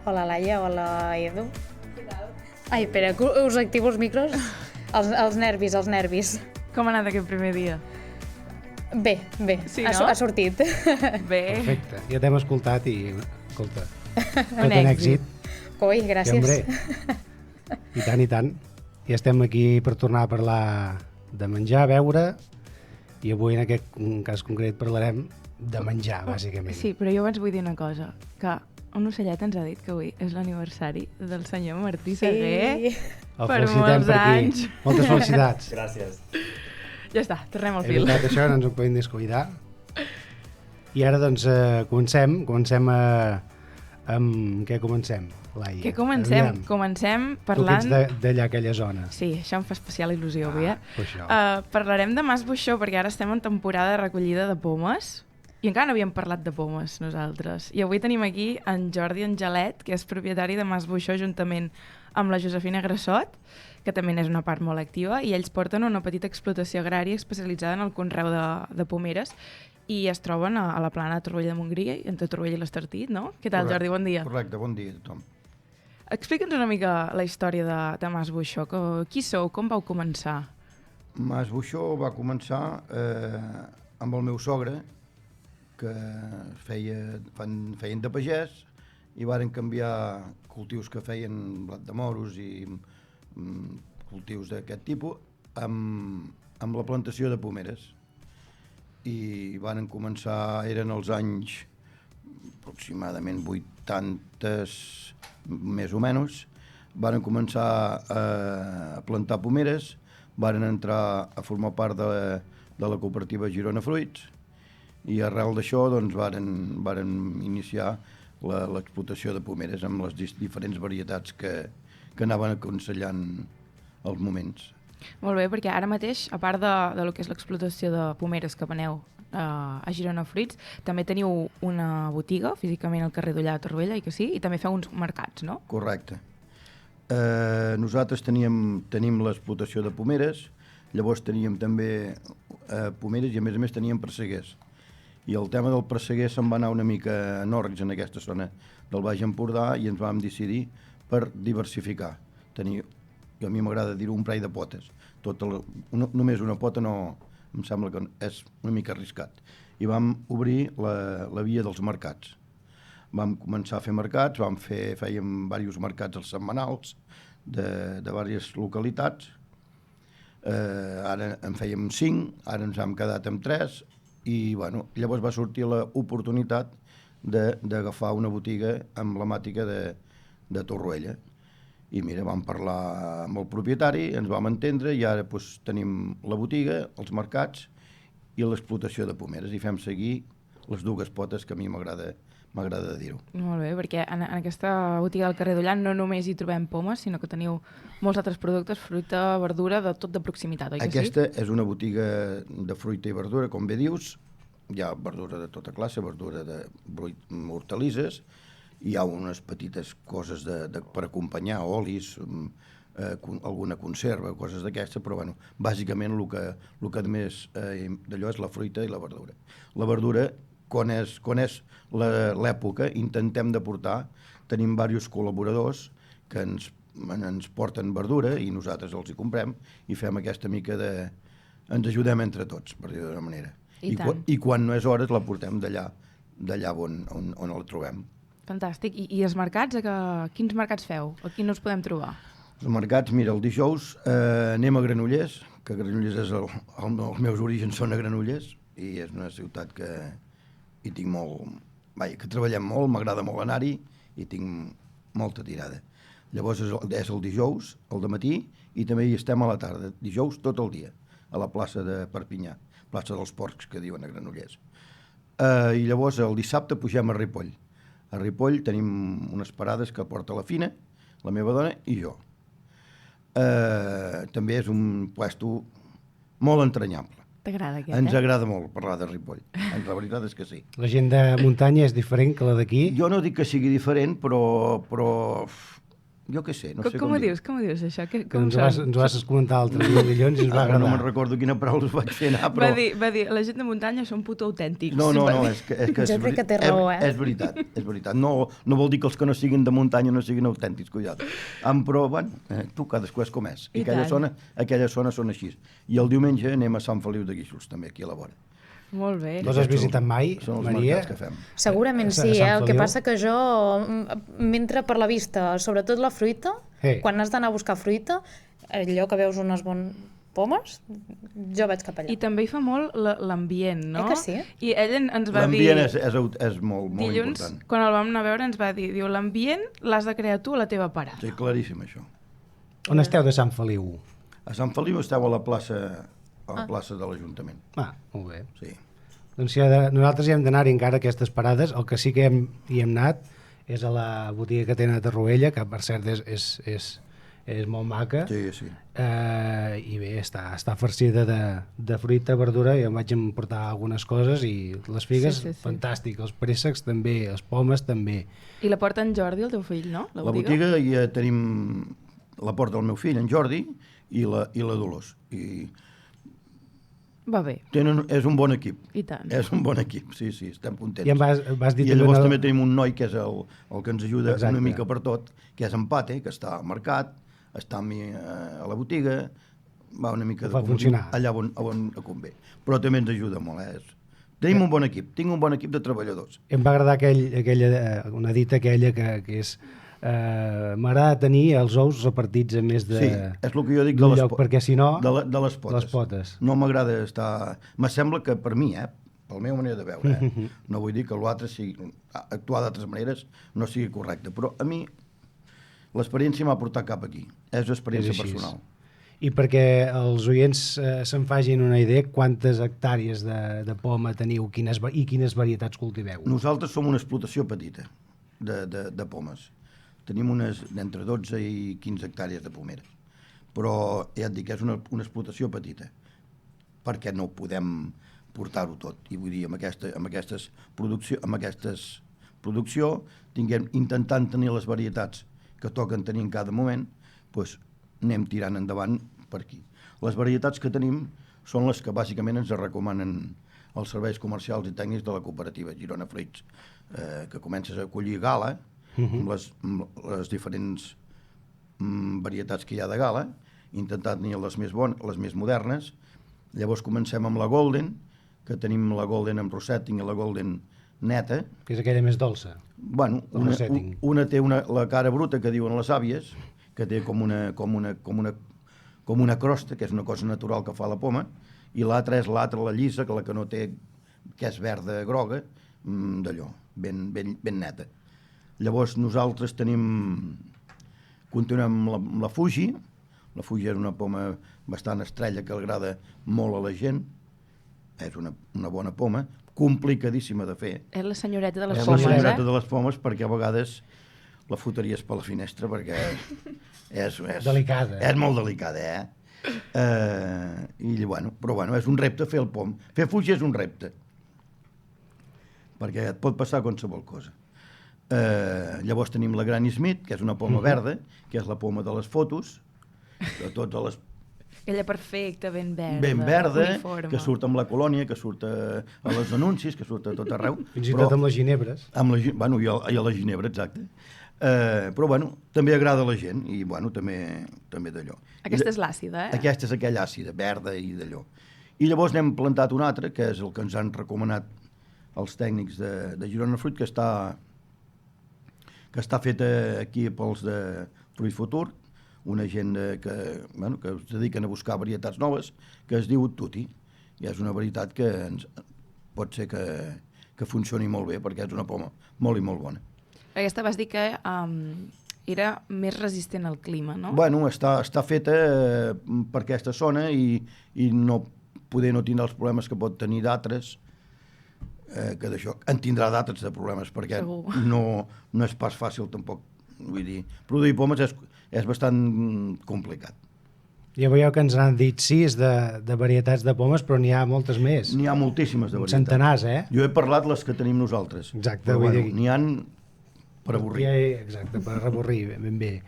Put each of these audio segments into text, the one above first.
Hola, Laia. Hola, Edu. Ai, espera, que us activo els micros. Els nervis. Com ha anat aquest primer dia? Bé. Sí, ha no? sortit. Bé. Perfecte, ja t'hem escoltat i, escolta, Un èxit. Coi, gràcies. Sí, hombre. I tant. I estem aquí per tornar a parlar de menjar, beure, i avui en aquest cas concret parlarem de menjar, bàsicament. Sí, però jo abans vull dir una cosa, que un ocellet ens ha dit que avui és l'aniversari del senyor Martí Seguer. El per felicitem molts per aquí. anys. Moltes felicitats. Gràcies. Ja està, tornem al És fil. veritat, això no ens ho podem descuidar. I ara, doncs, comencem amb... Què comencem, Laia? Què comencem? Aviam. Comencem Tu que parlant... ets d'allà, aquella zona. Sí, això em fa especial il·lusió avui, Pues això. Parlarem de Mas Buixó, perquè ara estem en temporada de recollida de pomes, i encara no havíem parlat de pomes nosaltres. I avui tenim aquí en Jordi Angelet, que és propietari de Mas Buixó, juntament amb la Josefina Grassot, que també és una part molt activa, i ells porten una petita explotació agrària especialitzada en el conreu de pomeres, i es troben a la plana de Torroella de Montgrí, entre Torroella i l'Estartit, no? Què tal, Jordi? Bon dia. Correcte, bon dia a tothom. Explica'ns una mica la història de Mas Buixó. Qui sou? Com vau començar? Mas Buixó va començar amb el meu sogre, que feien de pagès, i varen canviar cultius que feien blat de moros i cultius d'aquest tipus amb la plantació de pomeres. I van començar, eren els anys aproximadament 80, més o menys, van començar a plantar pomeres, van entrar a formar part de la cooperativa Girona Fruits, i arrel d'això doncs, varen iniciar l'explotació de pomeres amb les diferents varietats que anaven aconsellant els moments. Molt bé, perquè ara mateix, a part de lo que és l'explotació de pomeres que veneu a Girona Fruits, també teniu una botiga físicament al carrer d'Ullà de Torroella, i que sí? I també feu uns mercats, no? Correcte. Nosaltres tenim l'explotació de pomeres, llavors teníem també pomeres i a més teníem presseguers. I el tema del presseguer se'n va anar una mica en orgues en aquesta zona del Baix Empordà i ens vam decidir per diversificar. A mi m'agrada dir-ho, un parell de potes. Només una pota no, em sembla que és una mica arriscat. I vam obrir la via dels mercats. Vam començar a fer mercats, fèiem diversos mercats als setmanals de diverses localitats. Ara en fèiem 5, ara ens hem quedat amb 3, i llavors va sortir l'oportunitat d'agafar una botiga emblemàtica de Torroella. I mira, vam parlar amb el propietari, ens vam entendre i ara tenim la botiga, els mercats i l'explotació de pomeres i fem seguir les dues potes que a mi m'agrada dir-ho. Molt bé, perquè en aquesta botiga del carrer d'Ullà no només hi trobem pomes, sinó que teniu molts altres productes, fruita, verdura, de tot de proximitat, oi que sí? Aquesta és una botiga de fruita i verdura, com bé dius. Hi ha verdura de tota classe, verdura de hortalisses, hi ha unes petites coses per acompanyar, olis, alguna conserva, coses d'aquestes, però bàsicament el que més d'allò és la fruita i la verdura. La verdura, quan és l'època, intentem de portar, tenim diversos col·laboradors que ens porten verdura i nosaltres els hi comprem i fem aquesta mica ens ajudem entre tots, per dir-ho d'una manera. I quan no és hores la portem d'allà on la trobem. Fantàstic. I els mercats, quins mercats feu? A quins us podem trobar? Els mercats, mira, el dijous anem a Granollers, que Granollers és els meus orígens són a Granollers, i és una ciutat que hi tinc que treballem molt, m'agrada molt anar-hi, i tinc molta tirada. Llavors és el dijous, el dematí, i també hi estem a la tarda, dijous tot el dia, a la plaça de Perpinyà, plaça dels Porcs, que diuen a Granollers. I llavors el dissabte pugem a Ripoll. A Ripoll tenim unes parades que porta la Fina, la meva dona i jo. També és un puesto molt entranyable. T'agrada aquest, Ens agrada molt parlar de Ripoll. La veritat és que sí. La gent de muntanya és diferent que la d'aquí? Jo no dic que sigui diferent, però Jo què sé, no sé Com ho dius, això? Que Com ens ho vas comentar l'altre dia, dilluns, i ens va Ara no me'n agradar. recordo quina paraula us vaig fer anar, però... Va dir, la gent de muntanya són puto autèntics. No, Va dir. és que Jo crec que té raó, És veritat. No vol dir que els que no siguin de muntanya no siguin autèntics, cuidado. Però, bueno, tu cadascú és com és. I aquella zona són així. I el diumenge anem a Sant Feliu de Guíxols, també, aquí a la vora. Molt bé. No has visitat mai, Són els Maria? mercats que fem. Segurament A sí, Sant el que Feliu? passa que jo m'entra per la vista, sobretot la fruita, quan has d'anar a buscar fruita, allò que veus unes bones pomes, jo vaig cap allà. I també hi fa molt l'ambient, no? Que sí? I ell ens va dir... L'ambient és molt dilluns, important. quan el vam anar a veure, ens va dir, diu, l'ambient l'has de crear tu a la teva parada. Sí, claríssim, això. On esteu de Sant Feliu? A Sant Feliu esteu a la plaça de l'Ajuntament. Molt bé. Sí. Doncs nosaltres hi hem d'anar-hi encara a aquestes parades. El que sí que hi hem anat és a la botiga que tenen a Torroella, que per cert és molt maca. Sí. I bé, està farcida de fruita, verdura, i em vaig emportar algunes coses, i les figues, Sí. fantàstic, els préssecs també, les pomes també. I la porta en Jordi, el teu fill, no? La botiga ja tenim... La porta el meu fill, en Jordi, i la Dolors. I va bé. és un bon equip. I tant. És un bon equip, sí, estem contents. I em vas dir I llavors també tenim un noi que és el que ens ajuda una mica per tot, que és en Pate, que està al mercat, està amb mi a la botiga, va una mica fa funcionar allà on convé. Però també ens ajuda molt. Tenim un bon equip, tinc un bon equip de treballadors. Em va agradar una dita aquella que és m'agrada tenir els ous repartits en més de... Sí, és el que jo dic d'un lloc, perquè si no... de les potes. No m'agrada estar... Me sembla que per mi, per la meva manera de veure, no vull dir que l'altre sigui... actuar d'altres maneres no sigui correcte, però a mi l'experiència m'ha portat cap aquí. És experiència personal. I perquè els oients se'n facin una idea, quantes hectàrees de poma teniu i quines varietats cultiveu? Nosaltres som una explotació petita de pomes. Tenim entre 12 i 15 hectàrees de pomeres. Però ja et dic, és una explotació petita, perquè no podem portar-ho tot. I vull dir, amb aquestes producció, intentant tenir les varietats que toquen tenir en cada moment, doncs anem tirant endavant per aquí. Les varietats que tenim són les que bàsicament ens recomanen els serveis comercials i tècnics de la cooperativa Girona Fruits, que comences a collir gala, amb les diferents varietats que hi ha de gala, intentar tenir les més bones, les més modernes. Llavors comencem amb la Golden, que tenim la Golden amb Rosetting i la Golden neta. Que és aquella més dolça. Bueno, una té la cara bruta, que diuen les àvies, que té com una crosta, que és una cosa natural que fa la poma, i l'altra és la llisa, que la que no té, que és verda groga, d'allò, ben neta. Llavors nosaltres continuem amb la Fuji. La Fuji és una poma bastant estrella que agrada molt a la gent. És una bona poma, complicadíssima de fer. És la senyoreta de les pomes, pomes, És la senyoreta de les pomes, perquè a vegades la fotries per la finestra, perquè és delicada. És molt delicada, però és un repte fer el pom. Fer Fuji és un repte, perquè et pot passar qualsevol cosa. Llavors tenim la Granny Smith, que és una poma verda, que és la poma de les fotos, de totes les... Aquella perfecta, ben verda. Ben verda, uniforme. que surt amb la colònia, que surt a les anuncis, que surt a tot arreu. Fins i tot amb les ginebres. I a la ginebra, exacte. Però també agrada a la gent, i també d'allò. Aquesta és l'àcida, Aquesta és aquella àcida, verda i d'allò. I llavors n'hem plantat una altra, que és el que ens han recomanat els tècnics de Girona Fruit, que està feta aquí pels de Fruit Futur, una gent que es dediquen a buscar varietats noves, que es diu Tutti, i és una varietat que pot ser que funcioni molt bé, perquè és una poma molt i molt bona. Aquesta vas dir que era més resistent al clima, no? Bueno, està feta per aquesta zona i poder no tindrà els problemes que pot tenir d'altres, que d'això en tindrà d'altres de problemes, perquè no és pas fàcil tampoc. Vull dir, produir pomes és bastant complicat. Ja veieu que ens han dit 6 de varietats de pomes, però n'hi ha moltes més. N'hi ha moltíssimes de varietats. Centenars, Jo he parlat les que tenim nosaltres. Exacte, però vull dir... N'hi ha per avorrir. Exacte, per avorrir, ben bé.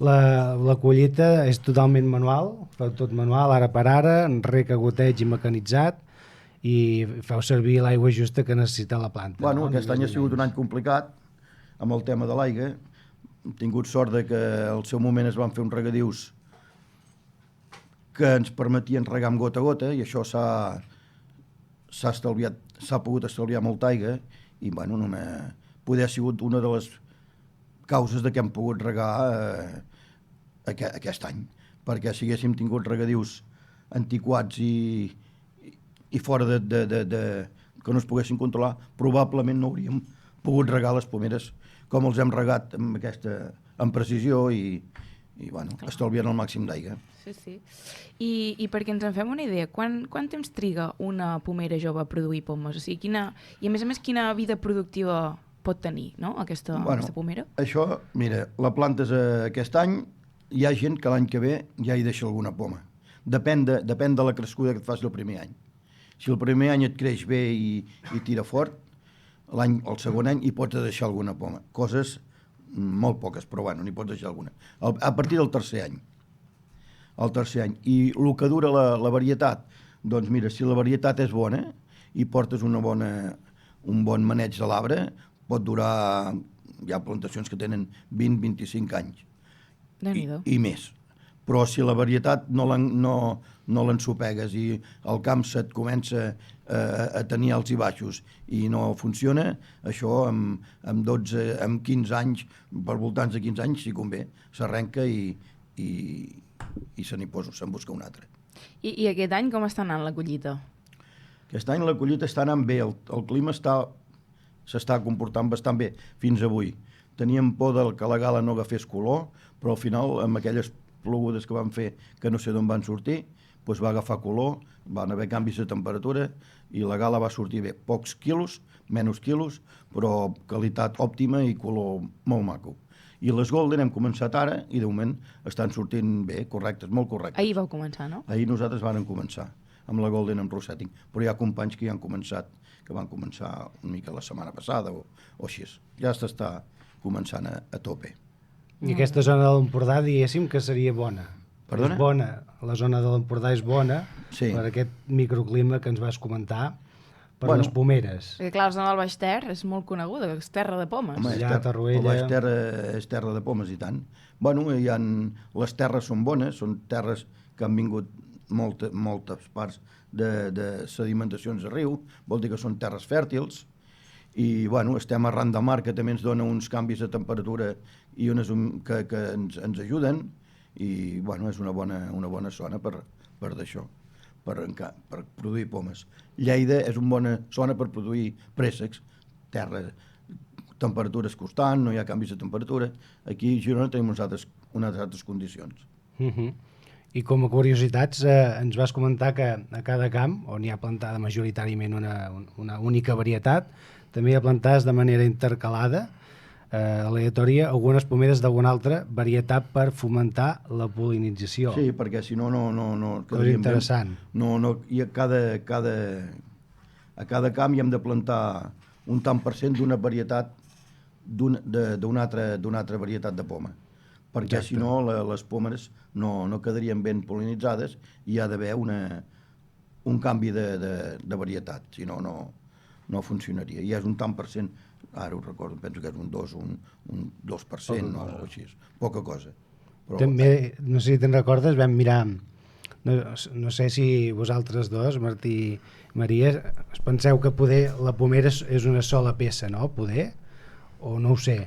La collita és totalment manual, feu tot manual, ara per ara, rec a goteig i mecanitzat, i feu servir l'aigua justa que necessita la planta. Bueno, aquest any ha sigut un any complicat amb el tema de l'aigua. Hem tingut sort de que al seu moment es van fer uns regadius que ens permetien regar amb gota a gota, i això s'ha pogut estalviar molta aigua, i bueno, poder ha sigut una de les causes de que hem pogut regar aquest any, perquè si haguéssim tingut regadius antiquats i fora que no es poguessin controlar, probablement no hauríem pogut regar les pomeres com els hem regat amb precisió i bueno, estalviant el màxim d'aigua. Sí. I perquè ens en fem una idea, quant temps triga una pomera jove a produir pomes? O sigui, i a més, quina vida productiva pot tenir, no?, aquesta pomera? Això, mira, la plantes aquest any, hi ha gent que l'any que ve ja hi deixa alguna poma. Depèn de la crescuda que et faci el primer any. Si el primer any et creix bé i tira fort, el segon any hi pots deixar alguna poma. Coses molt poques, però bueno, n'hi pots deixar alguna. A partir del tercer any. I el que dura la varietat, doncs mira, si la varietat és bona i portes un bon maneig de l'arbre, pot durar, hi ha plantacions que tenen 20-25 anys i més. Però si la varietat no l'ensopegues i el camp se't comença a tenir alts i baixos i no funciona, això amb 15 anys, per voltants de 15 anys, si convé, s'arrenca i se'n busca un altre. I aquest any com està anant la collita? Aquest any la collita està anant bé, el clima s'està comportant bastant bé fins avui. Teníem por que la gala no agafés color, però al final, amb aquelles plogudes que van fer, que no sé d'on van sortir, doncs va agafar color, van haver canvis de temperatura i la gala va sortir bé. Pocs quilos, menys quilos, però qualitat òptima i color molt maco. I les Golden hem començat ara i de moment estan sortint bé, correctes, molt correctes. Ahir vau començar, no? Ahir nosaltres vàrem començar amb la Golden en Rosetting, però hi ha companys que ja han començat, que van començar una mica la setmana passada o així. Ja s'està començant a tope. I aquesta zona de l'Empordà, diguéssim, que seria bona. Perdona? És bona. La zona de l'Empordà és bona per aquest microclima que ens vas comentar, per les pomeres. Perquè clar, la zona del Baix Ter és molt coneguda, és terra de pomes. Home, el Baix Ter és terra de pomes, i tant. Bueno, les terres són bones, són terres que han vingut moltes parts de sedimentacions de riu, vol dir que són terres fèrtils, i bueno, estem arran de mar, que també ens dona uns canvis de temperatura i que ens ajuden, i bueno, és una bona zona per d'això, per produir pomes. Lleida és una bona zona per produir préssecs, terra, temperatures constant, no hi ha canvis de temperatura. Aquí a Girona tenim unes altres condicions. I com a curiositats, ens vas comentar que a cada camp, on hi ha plantada majoritàriament una única varietat, també hi ha plantades de manera intercalada, aleatòria, algunes pomeres d'alguna altra varietat per fomentar la pol·linització. Sí, perquè si no... És interessant. I a cada camp hi hem de plantar un tant per cent d'una varietat, d'una altra varietat de poma. Perquè si no les pomes no quedarien ben pol·linitzades i hi ha d'haver un canvi de varietat, si no, no funcionaria. I és un tant per cent, ara ho recordo, penso que és un 2% o així, poca cosa. També, no sé si te'n recordes, vam mirar, no sé si vosaltres dos, Martí i Maria, penseu que poder la pomera és una sola peça, no? Poder? O no ho sé.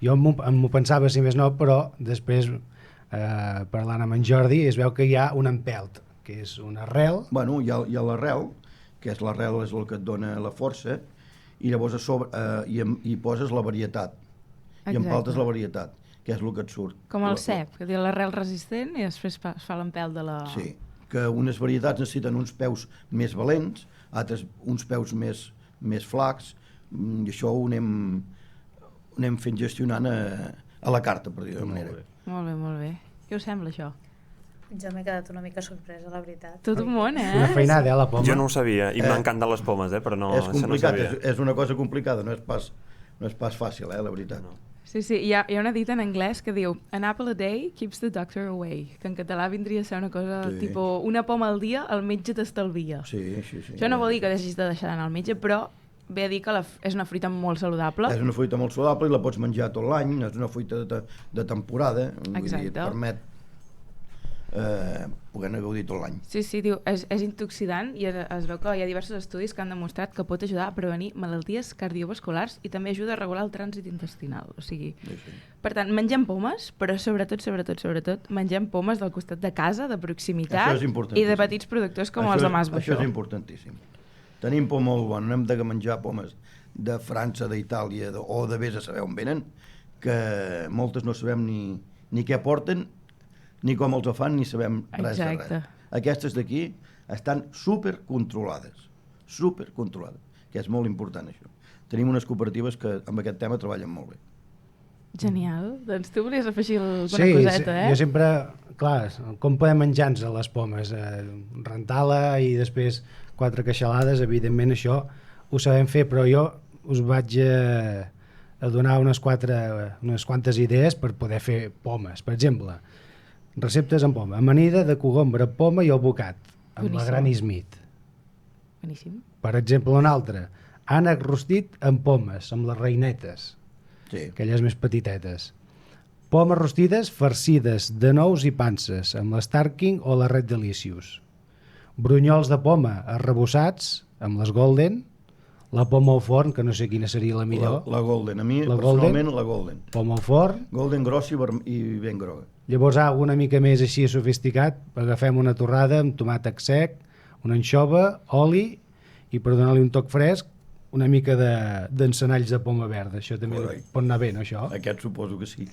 Jo m'ho pensava, si més no, però després, parlant amb en Jordi, es veu que hi ha un empelt, que és una arrel. Bueno, hi ha l'arrel, que és l'arrel és el que et dona la força, i llavors a sobre hi poses la varietat. I empaltes la varietat, que és el que et surt. Com el cep, que té l'arrel resistent i després es fa l'empelt de la... Sí, que unes varietats necessiten uns peus més valents, altres uns peus més flacs, i això ho anem fent gestionant a la carta, per dir-ho d'una manera. Molt bé. Què us sembla, això? Jo m'he quedat una mica sorpresa, la veritat. Tot un món, Una feinada, la poma. Jo no ho sabia, i m'encanten les pomes, però no, és complicat, no és una cosa complicada, no és pas fàcil, la veritat. No. Sí, hi ha una dita en anglès que diu "An apple a day keeps the doctor away", que en català vindria a ser una cosa tipus una poma al dia el metge t'estalvia. Sí. Això no vol dir que deixis de deixar d'anar al metge, però ve a dir que és una fruita molt saludable. És una fruita molt saludable i la pots menjar tot l'any, és una fruita de temporada, vull dir, et permet poder-ne gaudir tot l'any. Sí, diu, és intoxidant i es veu que hi ha diversos estudis que han demostrat que pot ajudar a prevenir malalties cardiovasculars i també ajuda a regular el trànsit intestinal. O sigui, per tant, mengem pomes, però sobretot mengem pomes del costat de casa, de proximitat i de petits productors com els de Mas Buixó. Això és importantíssim. Tenim poma molt bona, no hem de menjar pomes de França, d'Itàlia o de vés a saber on venen, que moltes no sabem ni què porten, ni com els fan, ni sabem res de res. Aquestes d'aquí estan supercontrolades, que és molt important això. Tenim unes cooperatives que amb aquest tema treballen molt bé. Genial, doncs tu volies afegir alguna coseta, jo sempre, clar, com podem menjar-nos les pomes? Rentar-la i després 4 queixalades, evidentment això ho sabem fer, però jo us vaig a donar unes quantes idees per poder fer pomes. Per exemple, receptes amb poma: amanida de cogombre, poma i alvocat, amb la Granny Smith. Boníssim. Per exemple, un altre, ànec rostit amb pomes, amb les reinetes, aquelles més petitetes. Pomes rostides farcides de nous i panses, amb l'Starking o la Red Delicious. Brunyols de poma arrebossats, amb les Golden. La poma al forn, que no sé quina seria la millor. La Golden, a mi personalment la Golden. Poma al forn. Golden grossa i ben groga. Llavors, una mica més així sofisticat, agafem una torrada amb tomàquet sec, una anxova, oli i, per donar-li un toc fresc, una mica d'encenalls de poma verda. Això també pot anar bé, no, això? Aquest suposo que sí.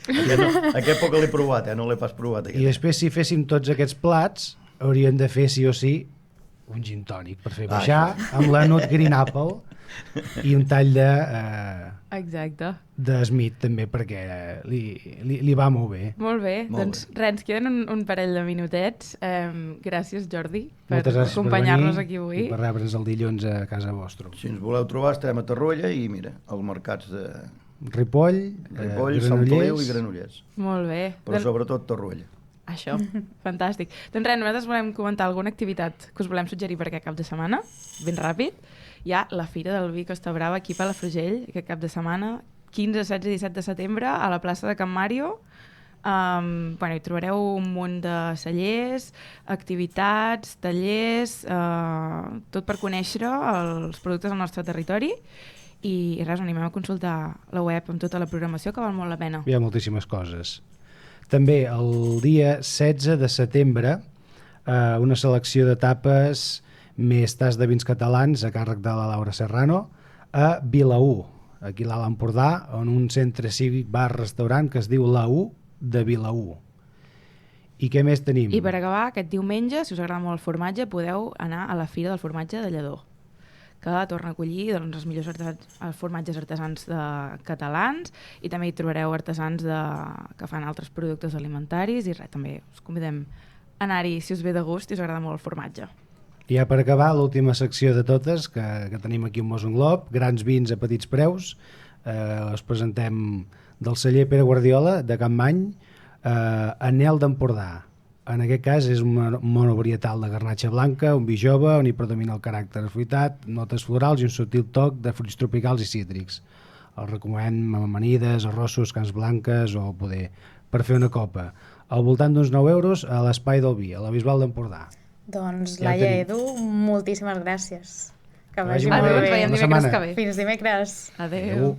Aquest poc l'he provat, no l'he pas provat. I després, si féssim tots aquests plats, hauríem de fer, sí o sí, un gin tònic per fer baixar, amb la Nut Green Apple i un tall de Smith també, perquè li va molt bé. Molt bé, doncs res, ens queden un parell de minutets. Gràcies, Jordi, per acompanyar-nos aquí avui. I per rebre'ns el dilluns a casa vostra. Si ens voleu trobar, estarem a Torroella i mira, als mercats de Ripoll, Sant Feliu i Granollers. Molt bé. Però sobretot Torroella. Això, fantàstic. Doncs res, nosaltres volem comentar alguna activitat que us volem suggerir per aquest cap de setmana, ben ràpid. Hi ha la Fira del Vi Costa Brava aquí a Palafrugell, aquest cap de setmana, 15, 16 i 17 de setembre, a la plaça de Can Mario. Hi trobareu un munt de cellers, activitats, tallers, tot per conèixer els productes del nostre territori. I res, animem a consultar la web amb tota la programació, que val molt la pena. Hi ha moltíssimes coses. També el dia 16 de setembre una selecció de tapes més tas de vins catalans a càrrec de la Laura Serrano a Vilaú, aquí a l'Alt Empordà, en un centre cívic bar-restaurant que es diu La U de Vilaú. I què més tenim? I per acabar, aquest diumenge, si us agrada molt el formatge, podeu anar a la Fira del Formatge de Lledó, que torna a acollir els millors formatges artesans catalans, i també hi trobareu artesans que fan altres productes alimentaris, i res, també us convidem a anar-hi si us ve de gust i us agrada molt el formatge. I ja per acabar, l'última secció de totes que tenim aquí a Mos un Glob, grans vins a petits preus. Us presentem del celler Pere Guardiola de Campmany, Anel d'Empordà. En aquest cas és un monovarietal de garnatxa blanca, un vi jove on hi predomina el caràcter fruitat, notes florals i un subtil toc de fruits tropicals i cítrics. El recomanem amb amanides, arrossos, cans blanques o poder per fer una copa. Al voltant d'uns 9 euros a l'Espai del Vi, a la Bisbal d'Empordà. Doncs Laia, Edu, moltíssimes gràcies. Que vagi molt bé. bé. Ens veiem dimecres que ve. Fins dimecres. Adéu.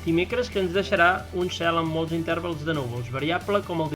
Dimecres que ens deixarà un cel amb molts intervals de núvols, variable com el